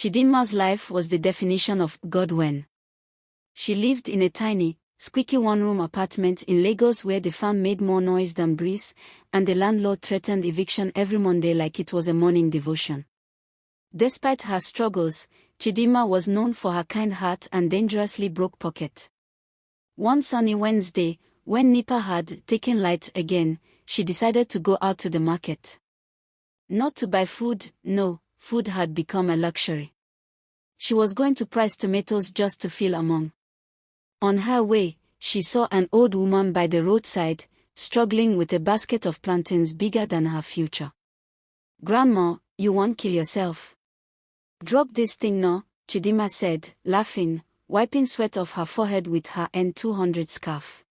Chidinma's life was the definition of God when. She lived in a tiny, squeaky one-room apartment in Lagos where the farm made more noise than breeze, and the landlord threatened eviction every Monday like it was a morning devotion. Despite her struggles, Chidinma was known for her kind heart and dangerously broke pocket. One sunny Wednesday, when NEPA had taken light again, she decided to go out to the market. Not to buy food, no, food had become a luxury. She was going to price tomatoes just to feel among. On her way, she saw an old woman by the roadside, struggling with a basket of plantains bigger than her future. "Grandma, you won't kill yourself. Drop this thing no," Chidinma said, laughing, wiping sweat off her forehead with her N200 scarf.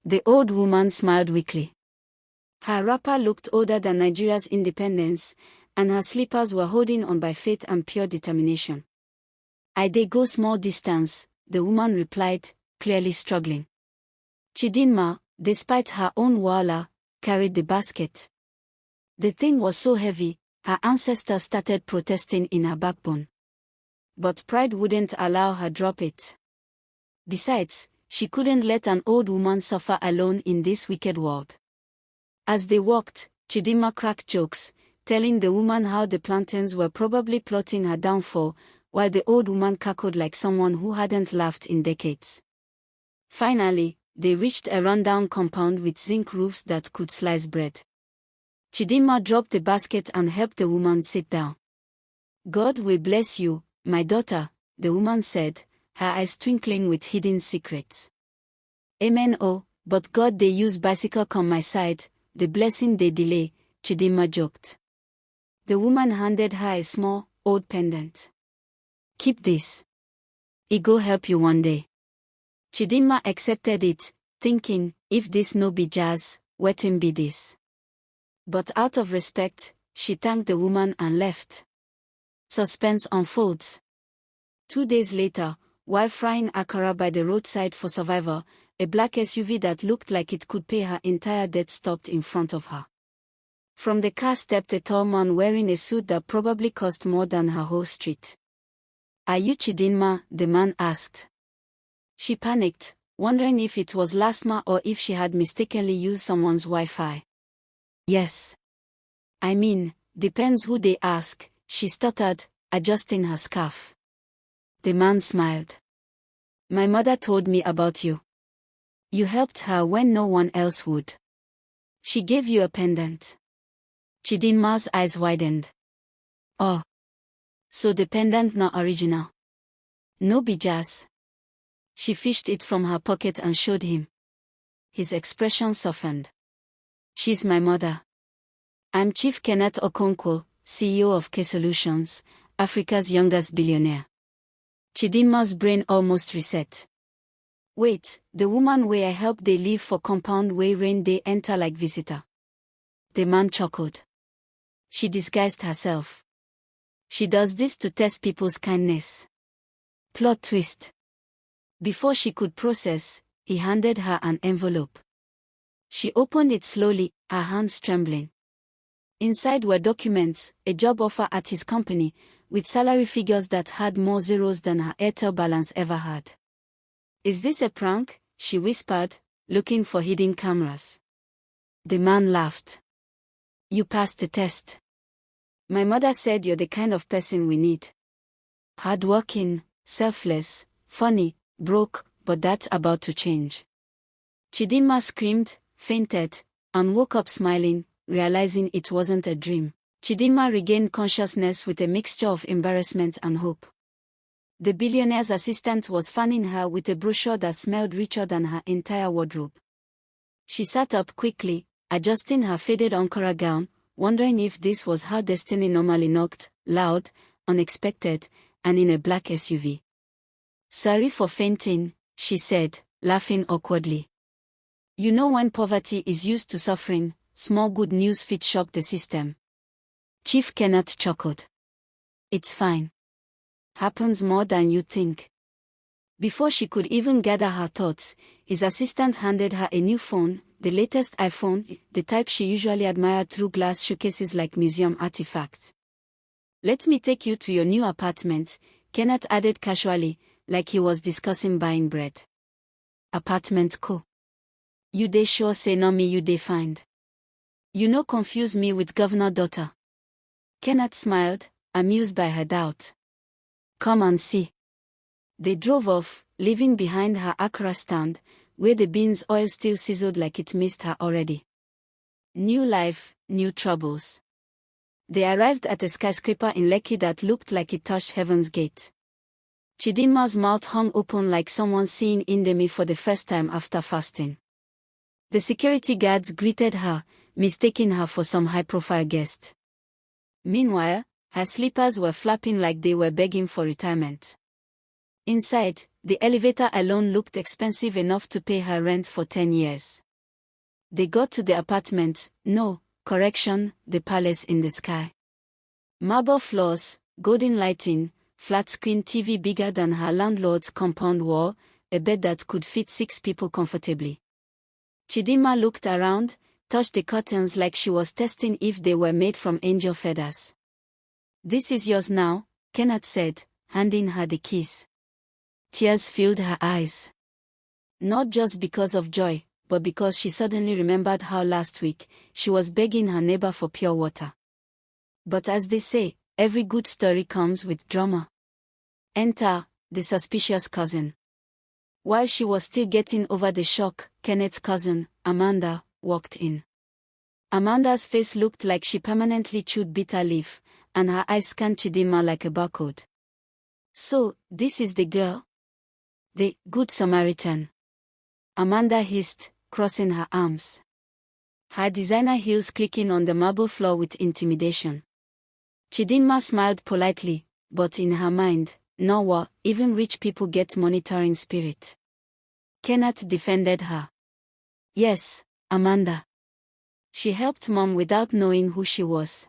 The old woman smiled weakly. Her wrapper looked older than Nigeria's independence, and her slippers were holding on by faith and pure determination. "I dey go small distance," the woman replied, clearly struggling. Chidinma, despite her own wahala, carried the basket. The thing was so heavy, her ancestors started protesting in her backbone. But pride wouldn't allow her drop it. Besides, she couldn't let an old woman suffer alone in this wicked world. As they walked, Chidinma cracked jokes, telling the woman how the plantains were probably plotting her downfall, while the old woman cackled like someone who hadn't laughed in decades. Finally, they reached a rundown compound with zinc roofs that could slice bread. Chidinma dropped the basket and helped the woman sit down. "God will bless you, my daughter," the woman said, her eyes twinkling with hidden secrets. "Amen oh, but God they use bicycle come my side, the blessing they delay," Chidinma joked. The woman handed her a small, old pendant. "Keep this. It go help you one day." Chidinma accepted it, thinking, if this no be jazz, wetin be this? But out of respect, she thanked the woman and left. Suspense unfolds. 2 days later, while frying Akara by the roadside for survival, a black SUV that looked like it could pay her entire debt stopped in front of her. From the car stepped a tall man wearing a suit that probably cost more than her whole street. "Are you Chidinma?" the man asked. She panicked, wondering if it was Lasma or if she had mistakenly used someone's Wi-Fi. "Yes. I mean, depends who they ask," she stuttered, adjusting her scarf. The man smiled. "My mother told me about you. You helped her when no one else would. She gave you a pendant." Chidinma's eyes widened. "Oh. So the pendant not original? No be jazz?" She fished it from her pocket and showed him. His expression softened. "She's my mother. I'm Chief Kenneth Okonkwo, CEO of K Solutions, Africa's youngest billionaire." Chidinma's brain almost reset. "Wait, the woman where I help they live for compound where rain they enter like visitor." The man chuckled. "She disguised herself. She does this to test people's kindness." Plot twist. Before she could process, he handed her an envelope. She opened it slowly, her hands trembling. Inside were documents, a job offer at his company, with salary figures that had more zeros than her Airtel balance ever had. "Is this a prank?" she whispered, looking for hidden cameras. The man laughed. "You passed the test. My mother said you're the kind of person we need. Hardworking, selfless, funny, broke, but that's about to change." Chidinma screamed, fainted, and woke up smiling, realizing it wasn't a dream. Chidinma regained consciousness with a mixture of embarrassment and hope. The billionaire's assistant was fanning her with a brochure that smelled richer than her entire wardrobe. She sat up quickly, adjusting her faded Ankara gown, wondering if this was how destiny normally knocked, loud, unexpected, and in a black SUV. "Sorry for fainting," she said, laughing awkwardly. "You know when poverty is used to suffering, small good news fit shock the system." Chief Kenneth chuckled. "It's fine. Happens more than you think." Before she could even gather her thoughts, his assistant handed her a new phone, the latest iPhone, the type she usually admired through glass showcases like museum artifacts. Let me take you to your new apartment, Kenneth added casually, like he was discussing buying bread. Apartment co. You dey sure say no me you dey find. You no confuse me with governor daughter. Kenneth smiled, amused by her doubt. Come and see. They drove off, leaving behind her Akara stand, where the beans oil still sizzled like it missed her already. New life, new troubles. They arrived at a skyscraper in Lekki that looked like it touched heaven's gate. Chidinma's mouth hung open like someone seeing Indomie for the first time after fasting. The security guards greeted her, mistaking her for some high-profile guest. Meanwhile, her slippers were flapping like they were begging for retirement. Inside, the elevator alone looked expensive enough to pay her rent for 10 years. They got to the apartment, the palace in the sky. Marble floors, golden lighting, flat-screen TV bigger than her landlord's compound wall, a bed that could fit 6 people comfortably. Chidinma looked around, touched the curtains like she was testing if they were made from angel feathers. This is yours now, Kenneth said, handing her the keys. Tears filled her eyes. Not just because of joy, but because she suddenly remembered how last week, she was begging her neighbor for pure water. But as they say, every good story comes with drama. Enter, the suspicious cousin. While she was still getting over the shock, Kenneth's cousin, Amanda, walked in. Amanda's face looked like she permanently chewed bitter leaf, and her eyes scanned Chidinma like a barcode. So, this is the girl? The Good Samaritan. Amanda hissed, crossing her arms. Her designer heels clicking on the marble floor with intimidation. Chidinma smiled politely, but in her mind, no, even rich people get monitoring spirit. Kenneth defended her. Yes, Amanda. She helped Mom without knowing who she was.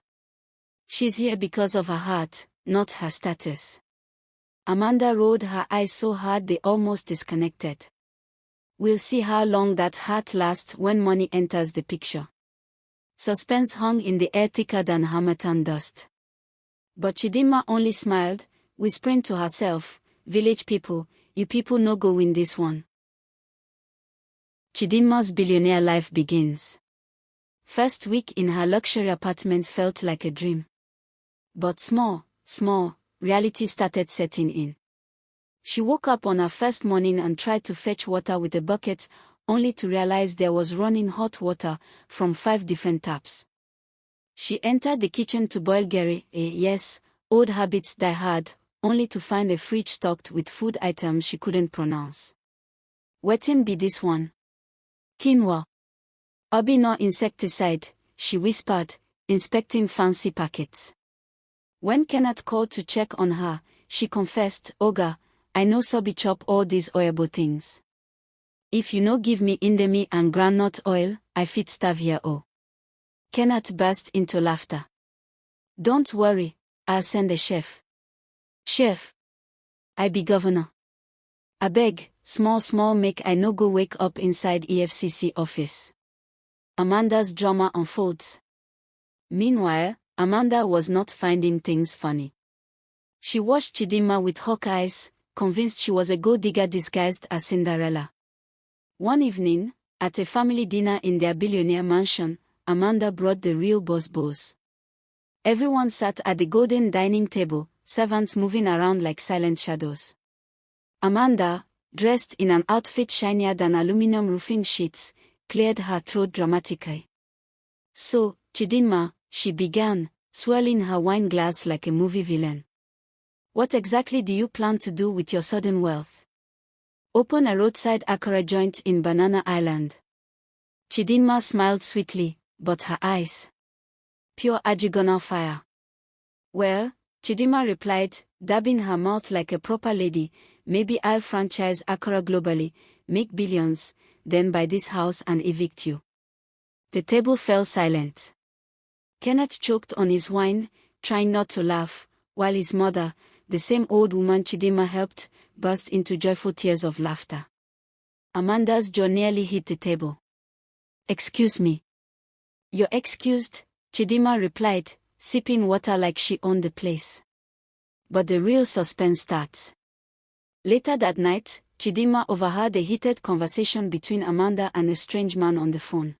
She's here because of her heart, not her status. Amanda rolled her eyes so hard they almost disconnected. We'll see how long that heart lasts when money enters the picture. Suspense hung in the air thicker than harmattan dust. But Chidinma only smiled, whispering to herself, village people, you people no go win this one. Chidinma's billionaire life begins. First week in her luxury apartment felt like a dream. But small, reality started setting in. She woke up on her first morning and tried to fetch water with a bucket, only to realize there was running hot water from 5 different taps. She entered the kitchen to boil gari, old habits die hard, only to find a fridge stocked with food items she couldn't pronounce. Wetin be this one? Quinoa. Obi no insecticide, she whispered, inspecting fancy packets. When Kenneth called to check on her, she confessed, Oga, I no sabi chop all these oilable things. If you no give me indomie and groundnut oil, I fit starve here oh. Kenneth burst into laughter. Don't worry, I'll send a chef. Chef. I be governor. Abeg, small make I no go wake up inside EFCC office. Amanda's drama unfolds. Meanwhile, Amanda was not finding things funny. She watched Chidinma with hawk eyes, convinced she was a gold digger disguised as Cinderella. One evening, at a family dinner in their billionaire mansion, Amanda brought the real boss. Everyone sat at the golden dining table, servants moving around like silent shadows. Amanda, dressed in an outfit shinier than aluminum roofing sheets, cleared her throat dramatically. So, Chidinma, she began, swirling her wine glass like a movie villain. What exactly do you plan to do with your sudden wealth? Open a roadside Akara joint in Banana Island. Chidinma smiled sweetly, but her eyes. Pure Ajigonal fire. Well, Chidinma replied, dabbing her mouth like a proper lady, maybe I'll franchise Akara globally, make billions, then buy this house and evict you. The table fell silent. Kenneth choked on his wine, trying not to laugh, while his mother, the same old woman Chidinma helped, burst into joyful tears of laughter. Amanda's jaw nearly hit the table. Excuse me. You're excused, Chidinma replied, sipping water like she owned the place. But the real suspense starts. Later that night, Chidinma overheard a heated conversation between Amanda and a strange man on the phone.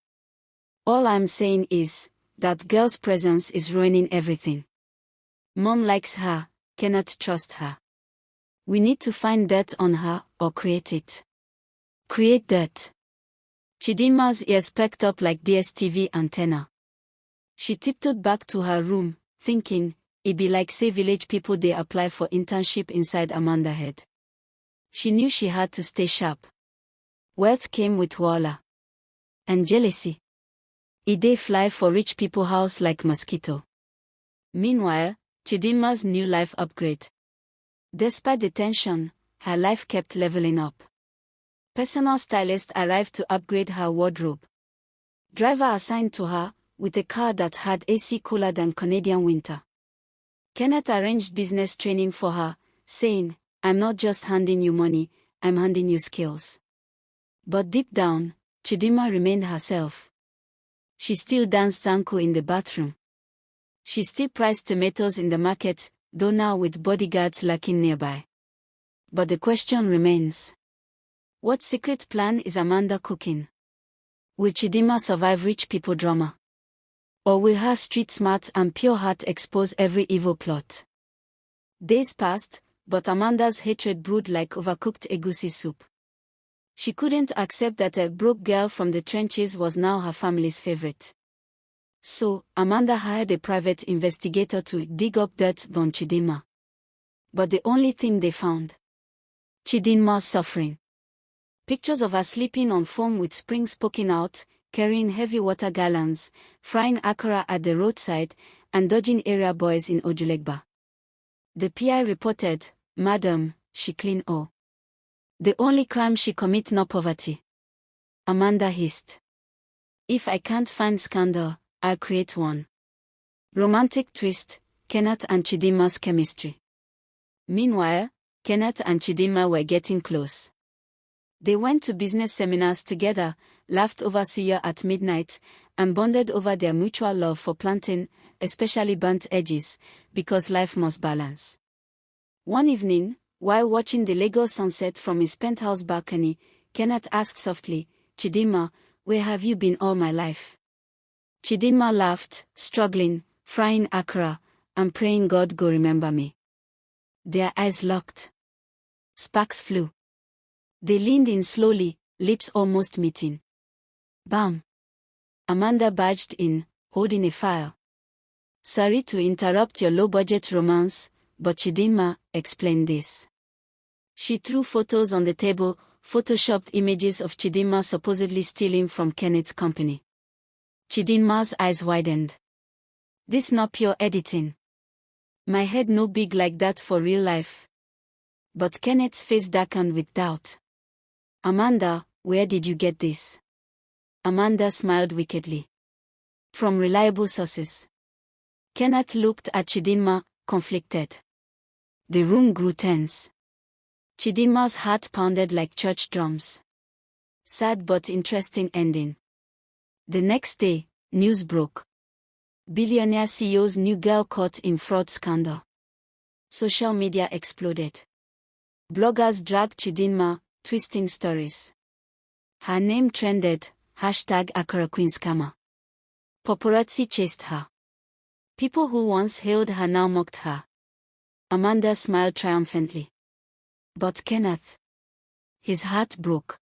"All I'm saying is, that girl's presence is ruining everything. Mom likes her, cannot trust her. We need to find dirt on her, or create it. Create dirt." Chidinma's ears perked up like DSTV antenna. She tiptoed back to her room, thinking, it'd be like say village people they apply for internship inside Amanda's head. She knew she had to stay sharp. Wealth came with wahala. And jealousy. They fly for rich people house like mosquito. Meanwhile, Chidinma's new life upgrade. Despite the tension, her life kept leveling up. Personal stylist arrived to upgrade her wardrobe. Driver assigned to her, with a car that had AC cooler than Canadian winter. Kenneth arranged business training for her, saying, "I'm not just handing you money, I'm handing you skills." But deep down, Chidinma remained herself. She still danced tango in the bathroom. She still priced tomatoes in the market, though now with bodyguards lurking nearby. But the question remains. What secret plan is Amanda cooking? Will Chidinma survive rich people drama? Or will her street smart and pure heart expose every evil plot? Days passed, but Amanda's hatred brewed like overcooked egusi soup. She couldn't accept that a broke girl from the trenches was now her family's favorite. So, Amanda hired a private investigator to dig up dirt on Chidinma. But the only thing they found: Chidinma's suffering. Pictures of her sleeping on foam with springs poking out, carrying heavy water gallons, frying akara at the roadside, and dodging area boys in Ojulegba. The PI reported, "Madam, she clean all. The only crime she commit no poverty." Amanda hissed. "If I can't find scandal, I'll create one." Romantic twist, Kenneth and Chidinma's chemistry. Meanwhile, Kenneth and Chidinma were getting close. They went to business seminars together, laughed over suya at midnight, and bonded over their mutual love for planting, especially burnt edges, because life must balance. One evening, while watching the Lagos sunset from his penthouse balcony, Kenneth asked softly, "Chidinma, where have you been all my life?" Chidinma laughed, struggling, frying akara, and praying God go remember me. Their eyes locked. Sparks flew. They leaned in slowly, lips almost meeting. Bam! Amanda barged in, holding a file. "Sorry to interrupt your low-budget romance, but Chidinma," explained this. She threw photos on the table, photoshopped images of Chidinma supposedly stealing from Kenneth's company. Chidinma's eyes widened. "This not pure editing. My head no big like that for real life." But Kenneth's face darkened with doubt. "Amanda, where did you get this?" Amanda smiled wickedly. "From reliable sources." Kenneth looked at Chidinma, conflicted. The room grew tense. Chidinma's heart pounded like church drums. Sad but interesting ending. The next day, news broke. Billionaire CEO's new girl caught in fraud scandal. Social media exploded. Bloggers dragged Chidinma, twisting stories. Her name trended, #Akara Queen Scammer. Paparazzi chased her. People who once hailed her now mocked her. Amanda smiled triumphantly. But Kenneth. His heart broke.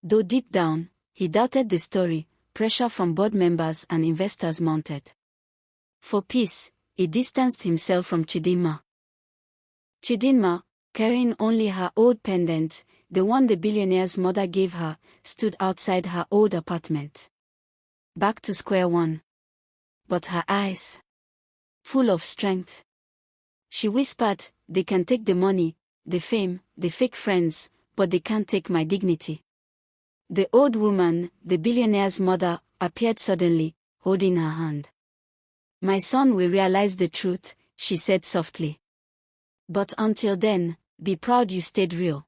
Though deep down, he doubted the story, pressure from board members and investors mounted. For peace, he distanced himself from Chidinma. Chidinma, carrying only her old pendant, the one the billionaire's mother gave her, stood outside her old apartment. Back to square one. But her eyes, full of strength. She whispered, "They can take the money, the fame, the fake friends, but they can't take my dignity." The old woman, the billionaire's mother, appeared suddenly, holding her hand. "My son will realize the truth," she said softly. "But until then, be proud you stayed real."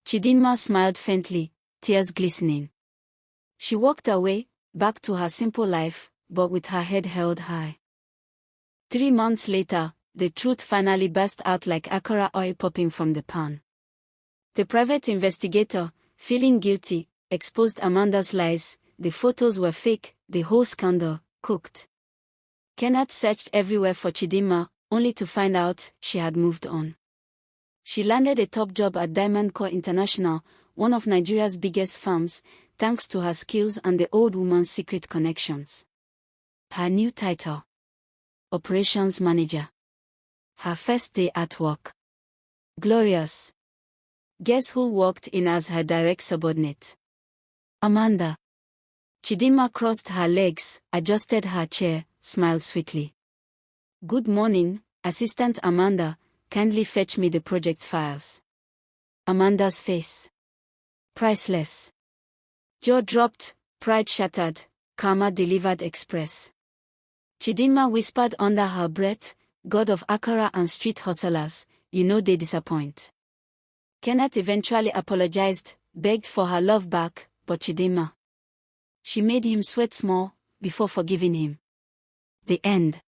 Chidinma smiled faintly, tears glistening. She walked away, back to her simple life, but with her head held high. 3 months later, the truth finally burst out like Akara oil popping from the pan. The private investigator, feeling guilty, exposed Amanda's lies. The photos were fake, the whole scandal, cooked. Kenneth searched everywhere for Chidinma, only to find out she had moved on. She landed a top job at Diamond Core International, one of Nigeria's biggest firms, thanks to her skills and the old woman's secret connections. Her new title: Operations Manager. Her first day at work: glorious. Guess who walked in as her direct subordinate? Amanda. Chidinma crossed her legs, adjusted her chair, smiled sweetly. Good morning, Assistant Amanda, kindly fetch me the project files. Amanda's face: priceless. Jaw dropped, pride shattered, karma delivered express. Chidinma whispered under her breath, God of Akara and street hustlers, you know they disappoint. Kenneth eventually apologized, begged for her love back, but Chidinma, she made him sweat small, before forgiving him. The end.